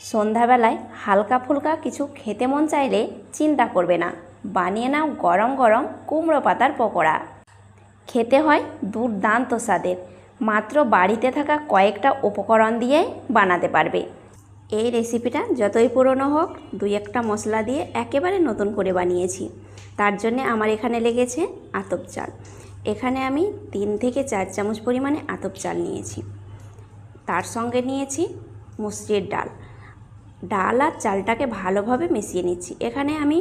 সন্ধ্যাবেলায় হালকা ফুলকা কিছু খেতে মন চাইলে চিন্তা করবে না, বানিয়ে নাও গরম গরম কুমড়ো পাতার পকোড়া। খেতে হয় দুর্দান্ত স্বাদের, মাত্র বাড়িতে থাকা কয়েকটা উপকরণ দিয়েই বানাতে পারবে। এই রেসিপিটা যতই পুরনো হোক, দুই একটা মশলা দিয়ে একেবারে নতুন করে বানিয়েছি। তার জন্যে আমার এখানে লেগেছে আতপ চাল। এখানে আমি 3 থেকে 4 চামচ পরিমাণে আতপ চাল নিয়েছি। তার সঙ্গে নিয়েছি মুসুরির ডাল। ডাল আর চালটাকে ভালোভাবে মিশিয়ে নিচ্ছি। এখানে আমি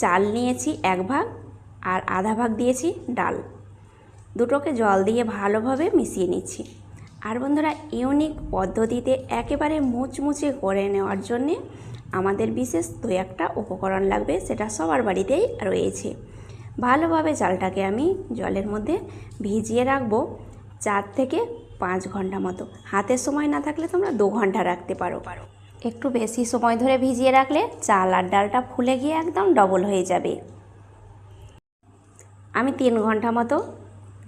চাল নিয়েছি 1 ভাগ আর আধা ভাগ দিয়েছি ডাল। দুটোকে জল দিয়ে ভালোভাবে মিশিয়ে নিচ্ছি। আর বন্ধুরা, ইউনিক পদ্ধতিতে একেবারে মুচমুচে করে নেওয়ার জন্যে আমাদের বিশেষ 2-1টা উপকরণ লাগবে, সেটা সবার বাড়িতেই রয়েছে। ভালোভাবে চালটাকে আমি জলের মধ্যে ভিজিয়ে রাখবো 4 থেকে 5 ঘন্টা মতো। হাতের সময় না থাকলে তোমরা 2 ঘন্টা রাখতে পারো। একটু বেশি সময় ধরে ভিজিয়ে রাখলে চাল আর ডালটা ফুলে গিয়ে একদম ডবল হয়ে যাবে। আমি 3 ঘন্টা মতো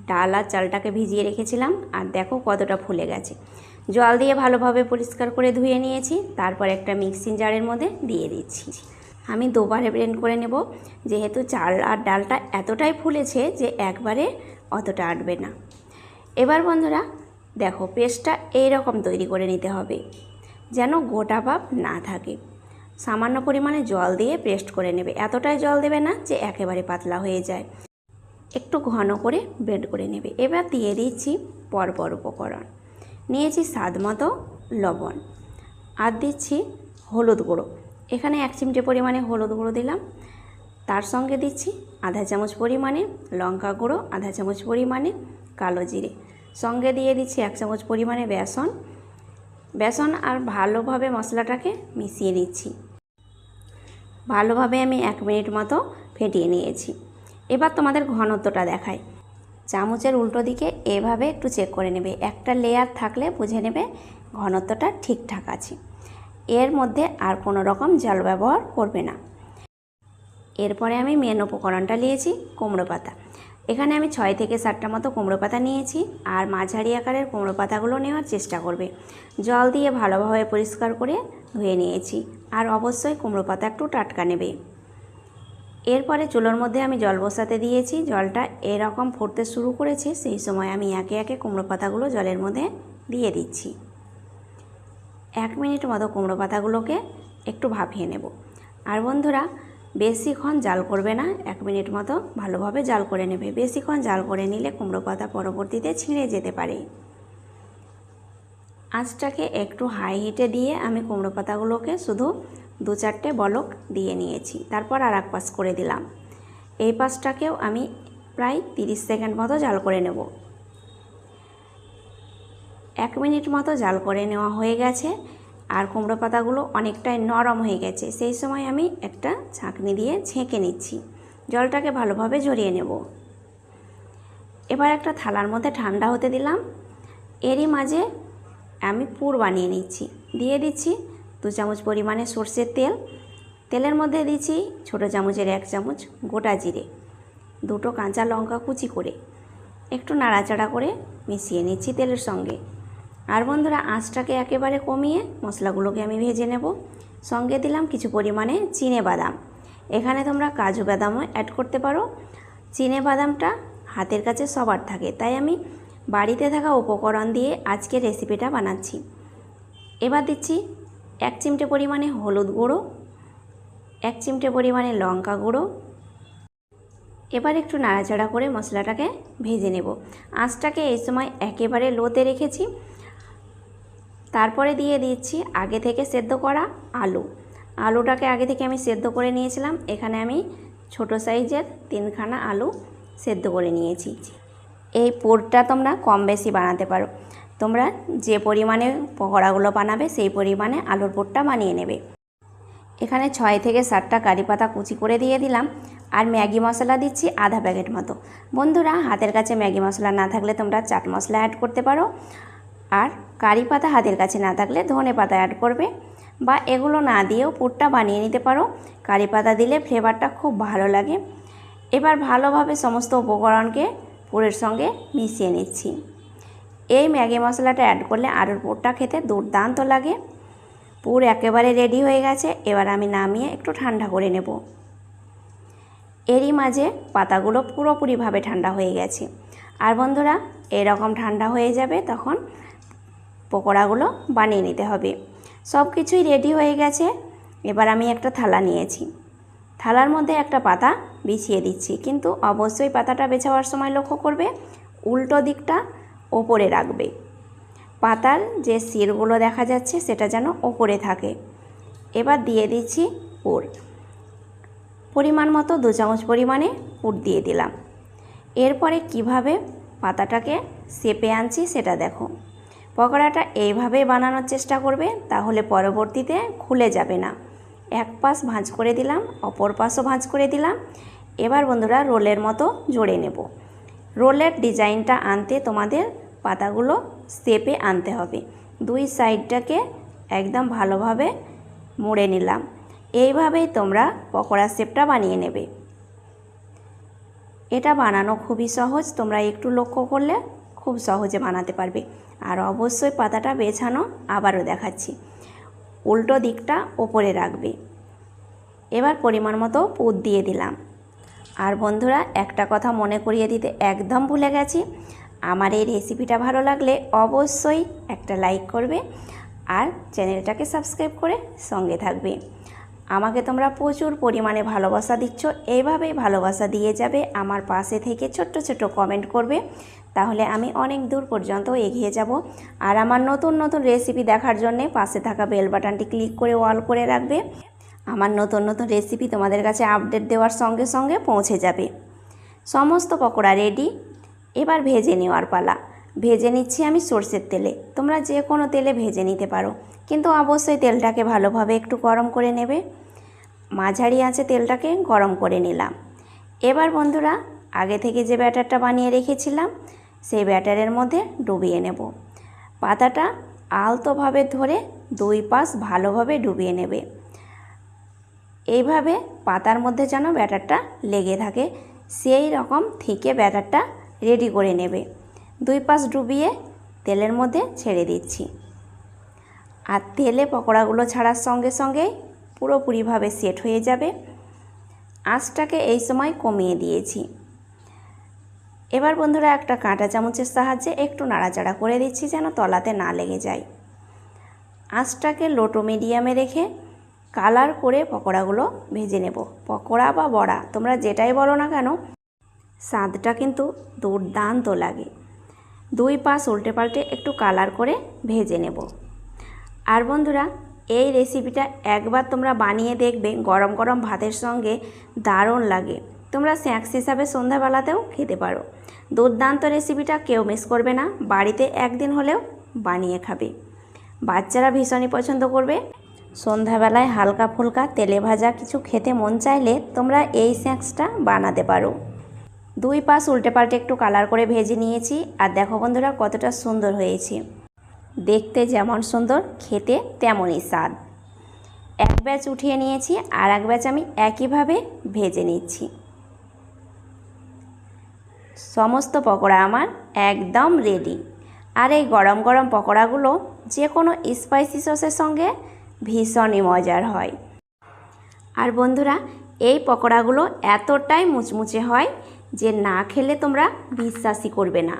ডাল আর চালটাকে ভিজিয়ে রেখেছিলাম, আর দেখো কতটা ফুলে গেছে। জল দিয়ে ভালোভাবে পরিষ্কার করে ধুয়ে নিয়েছি। তারপর একটা মিক্সিং জারের মধ্যে দিয়ে দিচ্ছি। আমি 2 বারে ব্লেন্ড করে নেব, যেহেতু চাল আর ডালটা এতটাই ফুলেছে যে একবারে অতটা আটবে না। এবার বন্ধুরা দেখো, পেস্টটা এইরকম তৈরি করে নিতে হবে যেন গোটা ভাব না থাকে। সামান্য পরিমাণে জল দিয়ে পেস্ট করে নেবে, এতটাই জল দেবে না যে একেবারে পাতলা হয়ে যায়। একটু ঘন করে ব্লেন্ড করে নেবে। এবার দিয়ে দিচ্ছি পরপর উপকরণ। নিয়েছি স্বাদ মতো লবণ, আর দিচ্ছি হলুদ গুঁড়ো। এখানে 1 চিমটে পরিমাণে হলুদ গুঁড়ো দিলাম। তার সঙ্গে দিচ্ছি আধা চামচ পরিমাণে লঙ্কা গুঁড়ো, আধা চামচ পরিমাণে কালো জিরে, সঙ্গে দিয়ে দিচ্ছি 1 চামচ পরিমাণে বেসন আর ভালোভাবে মশলাটাকে মিশিয়ে নিচ্ছি। ভালোভাবে আমি 1 মিনিট মতো ফেটিয়ে নিয়েছি। এবার তোমাদের ঘনত্বটা দেখাই। চামচের উল্টো দিকে এভাবে একটু চেক করে নেবে, একটা লেয়ার থাকলে বুঝে নেবে ঘনত্বটা ঠিকঠাক আছে। এর মধ্যে আর কোনো রকম জল ব্যবহার করবে না। এরপরে আমি মেন উপকরণটা নিয়েছি কুমড়ো পাতা। এখানে আমি 6 থেকে 7টা মতো কুমড়ো পাতা নিয়েছি, আর মাঝারি আকারের কুমড়ো পাতাগুলো নেওয়ার চেষ্টা করবে। জল দিয়ে ভালোভাবে পরিষ্কার করে ধুয়ে নিয়েছি, আর অবশ্যই কুমড়ো পাতা একটু টাটকা নেবে। এরপরে চুলোর মধ্যে আমি জল বসাতে দিয়েছি। জলটা এরকম ফুটতে শুরু করেছে, সেই সময় আমি একে একে কুমড়ো পাতাগুলো জলের মধ্যে দিয়ে দিচ্ছি। 1 মিনিট মতো কুমড়ো পাতাগুলোকে একটু ভাপিয়ে নেব। আর বন্ধুরা, বেশিক্ষণ জাল করবে না, 1 মিনিট মতো ভালোভাবে জাল করে নেবে। বেশিক্ষণ জাল করে নিলে কুমড়ো পাতা পরবর্তীতে ছিঁড়ে যেতে পারে। আঁচটাকে একটু হাই হিটে দিয়ে আমি কুমড়ো পাতাগুলোকে শুধু 2-4টে বলক দিয়ে নিয়েছি। তারপর আর এক পাশ করে দিলাম। এই পাশটাকেও আমি প্রায় 30 সেকেন্ড মতো জাল করে নেব। 1 মিনিট মতো জাল করে নেওয়া হয়ে গেছে, আর কুমড়ো পাতাগুলো অনেকটাই নরম হয়ে গেছে। সেই সময় আমি একটা ছাঁকনি দিয়ে ছেঁকে নিচ্ছি। জলটাকে ভালোভাবে ঝরিয়ে নেব। এবার একটা থালার মধ্যে ঠান্ডা হতে দিলাম। এরই মাঝে আমি পুর বানিয়ে নিচ্ছি। দিয়ে দিচ্ছি 2 চামচ পরিমাণে সর্ষের তেল। তেলের মধ্যে দিচ্ছি ছোটো চামচের 1 চামচ গোটা জিরে, 2টো কাঁচা লঙ্কা কুচি করে একটু নাড়াচাড়া করে মিশিয়ে নিচ্ছি তেলের সঙ্গে। আর বন্ধুরা, আঁচটাকে একেবারে কমিয়ে মশলাগুলোকে আমি ভেজে নেব। সঙ্গে দিলাম কিছু পরিমাণে চিনেবাদাম। এখানে তোমরা কাজু বাদামও অ্যাড করতে পারো। চিনেবাদামটা হাতের কাছে সবার থাকে, তাই আমি বাড়িতে থাকা উপকরণ দিয়ে আজকে রেসিপিটা বানাচ্ছি। এবার দিচ্ছি 1 চিমটে পরিমাণে হলুদ গুঁড়ো, 1 চিমটে পরিমাণে লঙ্কা গুঁড়ো। এবার একটু নাড়াচাড়া করে মশলাটাকে ভেজে নেব। আঁচটাকে এই সময় একেবারে লোতে রেখেছি। তারপরে দিয়ে দিচ্ছি আগে থেকে সেদ্ধ করা আলুটাকে আগে থেকে আমি সেদ্ধ করে নিয়েছিলাম। এখানে আমি ছোট সাইজের 3খানা আলু সেদ্ধ করে নিয়েছি। এই পুরটা তোমরা কম বেশি বানাতে পারো। তোমরা যে পরিমাণে পকোড়াগুলো বানাবে সেই পরিমাণে আলুর পুরটা বানিয়ে নেবে। এখানে 6 থেকে 7টা কারি পাতা কুচি করে দিয়ে দিলাম, আর ম্যাগি মশলা দিচ্ছি আধা প্যাকেট মতো। বন্ধুরা, হাতের কাছে ম্যাগি মশলা না থাকলে তোমরা চাট মশলা অ্যাড করতে পারো, আর কারি পাতা হাতের কাছে না থাকলে ধনে পাতা অ্যাড করবে, বা এগুলো না দিয়েও পুরটা বানিয়ে নিতে পারো। কারি পাতা দিলে ফ্লেভারটা খুব ভালো লাগে। এবার ভালোভাবে সমস্ত উপকরণকে পুরের সঙ্গে মিশিয়ে নিচ্ছি। এই ম্যাগি মশলাটা অ্যাড করলে আলুর পুরটা খেতে দুর্দান্ত লাগে। পুর একেবারে রেডি হয়ে গেছে। এবার আমি নামিয়ে একটু ঠান্ডা করে নেব। এরই মাঝে পাতাগুলো পুরোপুরিভাবে ঠান্ডা হয়ে গেছে। আর বন্ধুরা, এরকম ঠান্ডা হয়ে যাবে তখন পকোড়াগুলো বানিয়ে নিতে হবে। সব কিছুই রেডি হয়ে গেছে। এবার আমি একটা থালা নিয়েছি, থালার মধ্যে একটা পাতা বিছিয়ে দিচ্ছি, কিন্তু অবশ্যই পাতাটা বেছাবার সময় লক্ষ্য করবে উল্টো দিকটা ওপরে রাখবে। পাতার যে শিরগুলো দেখা যাচ্ছে সেটা যেন ওপরে থাকে। এবার দিয়ে দিচ্ছি পুর, পরিমাণ মতো 2 চামচ পরিমাণে পুর দিয়ে দিলাম। এরপরে কিভাবে পাতাটাকে শেপে আনছি সেটা দেখো। পকোড়াটা এইভাবে বানানোর চেষ্টা করবে, তাহলে পরবর্তীতে খুলে যাবে না। এক পাশ ভাঁজ করে দিলাম, অপর পাশও ভাঁজ করে দিলাম। এবার বন্ধুরা রোলের মতো জোড়ে নেব। রোলের ডিজাইনটা আনতে তোমাদের পাতাগুলো শেপে আনতে হবে। 2 সাইডটাকে একদম ভালোভাবে মুড়ে নিলাম। এইভাবেই তোমরা পকোড়া শেপটা বানিয়ে নেবে। এটা বানানো খুবই সহজ, তোমরা একটু লক্ষ্য করলে খুব সহজে বানাতে পারবে। আর অবশ্যই পাতাটা বেছানো আবারও দেখাচ্ছি, উল্টো দিকটা ওপরে রাখবে। এবার পরিমাণ মতো পুর দিয়ে দিলাম। আর বন্ধুরা, একটা কথা মনে করিয়ে দিতে একদম ভুলে গেছি, আমার এই রেসিপিটা ভালো লাগলে অবশ্যই একটা লাইক করবে আর চ্যানেলটাকে সাবস্ক্রাইব করে সঙ্গে থাকবে। আমাকে তোমরা প্রচুর পরিমাণে ভালোবাসা দিচ্ছ, এইভাবেই ভালোবাসা দিয়ে যাবে। আমার পাশে থেকে ছোট্ট ছোট্ট কমেন্ট করবে, তাহলে আমি অনেক দূর পর্যন্ত এগিয়ে যাব। আর আমার নতুন নতুন রেসিপি দেখার জন্যে পাশে থাকা বেল বাটনটি ক্লিক করে অল করে রাখবে। আমার নতুন নতুন রেসিপি তোমাদের কাছে আপডেট দেওয়ার সঙ্গে সঙ্গে পৌঁছে যাবে। সমস্ত পকোড়া রেডি, এবার ভেজে নেওয়ার পালা। ভেজে নিচ্ছি আমি সরষের তেলে, তোমরা যে কোনো তেলে ভেজে নিতে পারো, কিন্তু অবশ্যই তেলটাকে ভালোভাবে একটু গরম করে নেবে। মাঝারি আঁচে তেলটাকে গরম করে নিলাম। এবার বন্ধুরা, আগে থেকে যে ব্যাটারটা বানিয়ে রেখেছিলাম সেই ব্যাটারের মধ্যে ডুবিয়ে নেব। পাতাটা আলতোভাবে ধরে 2 পাশ ভালোভাবে ডুবিয়ে নেবে। এইভাবে পাতার মধ্যে যেন ব্যাটারটা লেগে থাকে সেই রকম থেকে ব্যাটারটা রেডি করে নেবে। 2 পাশ ডুবিয়ে তেলের মধ্যে ছেড়ে দিচ্ছি। আর তেলে পকোড়াগুলো ছাড়ার সঙ্গে সঙ্গেই পুরোপুরিভাবে সেট হয়ে যাবে। আঁচটাকে এই সময় কমিয়ে দিয়েছি। এবার বন্ধুরা, একটা কাঁটা চামচের সাহায্যে একটু নাড়াচাড়া করে দিচ্ছি যেন তলাতে না লেগে যায়। আঁচটাকে লো টু মিডিয়ামে রেখে কালার করে পকোড়াগুলো ভেজে নেব। পকোড়া বা বড়া তোমরা যেটাই বলো না কেন, স্বাদটা কিন্তু দুর্দান্ত লাগে। 2 পাশ উল্টে পাল্টে একটু কালার করে ভেজে নেব। আর বন্ধুরা, এই রেসিপিটা একবার তোমরা বানিয়ে দেখবে, গরম গরম ভাতের সঙ্গে দারুণ লাগে। তোমরা স্ন্যাক্স হিসাবে সন্ধ্যাবেলাতেও খেতে পারো। দুর্দান্ত রেসিপিটা কেউ মিস করবে না, বাড়িতে একদিন হলেও বানিয়ে খাবে। বাচ্চারা ভীষণই পছন্দ করবে। সন্ধ্যাবেলায় হালকা ফুলকা তেলে ভাজা কিছু খেতে মন চাইলে তোমরা এই স্ন্যাক্সটা বানাতে পারো। 2 পাশ উল্টে পাল্টে একটু কালার করে ভেজে নিয়েছি। আর দেখো বন্ধুরা, কতটা সুন্দর হয়েছে। দেখতে যেমন সুন্দর, খেতে তেমনই স্বাদ। এক ব্যাচ উঠিয়ে নিয়েছি, আর এক ব্যাচ আমি একইভাবে ভেজে নিচ্ছি। সমস্ত পকোড়া আমার একদম রেডি। আর এই গরম গরম পকোড়াগুলো যে কোনো স্পাইসি সসের সঙ্গে ভীষণই মজার হয়। আর বন্ধুরা, এই পকোড়াগুলো এতটাই মুচমুচে হয় যে না খেলে তোমরা বিশ্বাসই করবে না।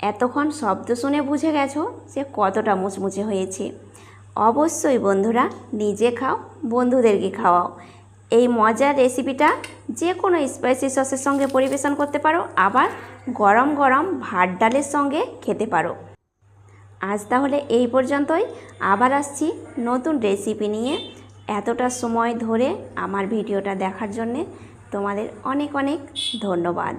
এতক্ষণ শব্দ শুনে বুঝে গেছো যে কতটা মুচমুচে হয়েছে। অবশ্যই বন্ধুরা, নিজে খাও, বন্ধুদেরকে খাওয়াও। এই মজার রেসিপিটা যে কোনো স্পাইসি সসের সঙ্গে পরিবেশন করতে পারো, আবার গরম গরম ভাত ডালের সঙ্গে খেতে পারো। আজ তাহলে এই পর্যন্তই, আবার আসছি নতুন রেসিপি নিয়ে। এতটা সময় ধরে আমার ভিডিওটা দেখার জন্যে তোমাদের অনেক অনেক ধন্যবাদ।